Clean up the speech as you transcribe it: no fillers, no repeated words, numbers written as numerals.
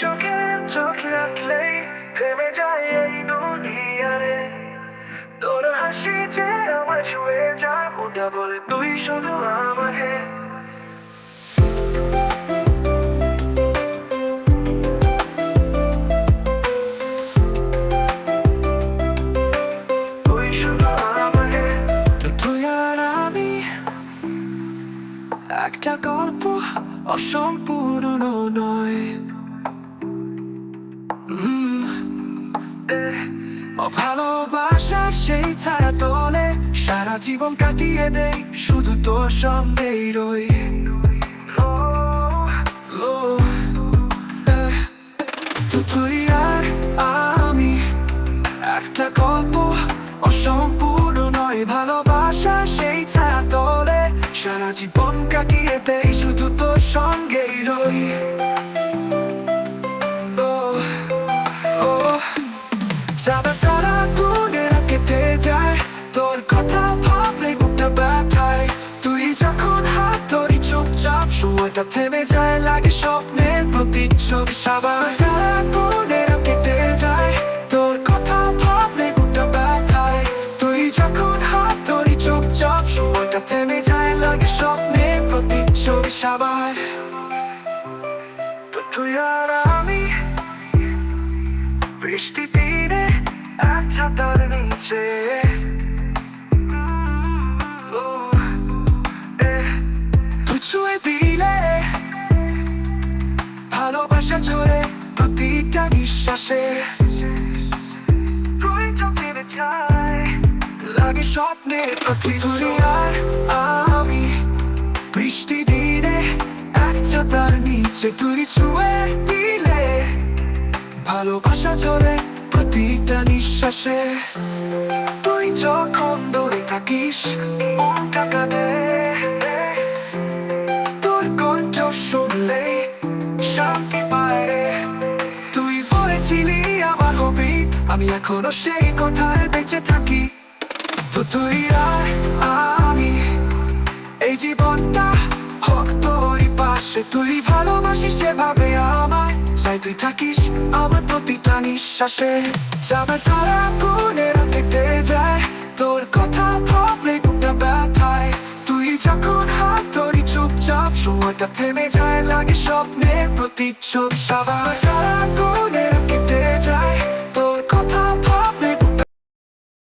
চোখে চোখ রাখলেই থেমে যায় এই দুনিয়ারে। তোর হাসি যে আমার ছুঁয়ে যায়, ওটা বলে তুই শুধু আমাকে। তুই শুধু আমাকে। তুই আর আমি একটা গল্প, অসম্পূর্ণ নয়। ভালোবাসা সেই ছায়া তোলে, সারা জীবন কাটিয়ে দেই, শুধু তোর সঙ্গেই রই। তুই আর আমি একটা গল্প, অসম্পূর্ণ নয়। ভালোবাসা সেই ছায়া তোলে, সারা জীবন কাটিয়ে দেই, শুধু তোর সঙ্গেই রই। চাঁদা তারা গুণেরা কেটে যায়, তোর কথা ভাবলে বুকটা ব্যথায়। তুই যখন হাত ধরি চুপচাপ, সময়টা থেমে যায়, লাগে স্বপ্নের প্রতিচ্ছবি। সবার তারা গুণেরা কেটে যায়, তোর কথা ভাবলে বুকটা ব্যথায়। তুই যখন হাত ধরি চুপচাপ, সময়টা থেমে যায়, লাগে স্বপ্নের প্রতিচ্ছবি। সবার তুই আর আমি বৃষ্টি দিনে এক ছাতার নিচে, তুই ছুঁয়ে দিলে ভালোবাসা জোরে প্রতিটা নিঃশ্বাসে। তুই চোখে যায়, লাগে স্বপ্নের প্রতি। তুই আর আমি বৃষ্টি দিনে এক ছাতার নিচে, তুই ছুঁয়ে দিলে ভালোবাসা জোরে প্রতিটা নিঃশ্বাসে। তুই যখন দূরে থাকিস, মনটা কাঁদে, তোর কণ্ঠ শুনলেই শান্তি পায়। তুই বলেছিলি আমার হবি, আমি এখনো সেই কথায় বেঁচে থাকি। তো তুই আর আমি এই জীবনটা হোক তোরই পাশে। তুই ভালোবাসিস যেভাবে আমায়, চাই তুই থাকিস আমার প্রতিটা নিঃশ্বাসে। যাবে তারা গুণেরা কেটে যায়, তোর কথা ভাবলে বুকটা ব্যথায়। তুই যখন হাত ধরি চুপচাপ, সময়টা থেমে যায়, লাগে স্বপ্নের প্রতিচ্ছবি। সবার তারা গুণেরা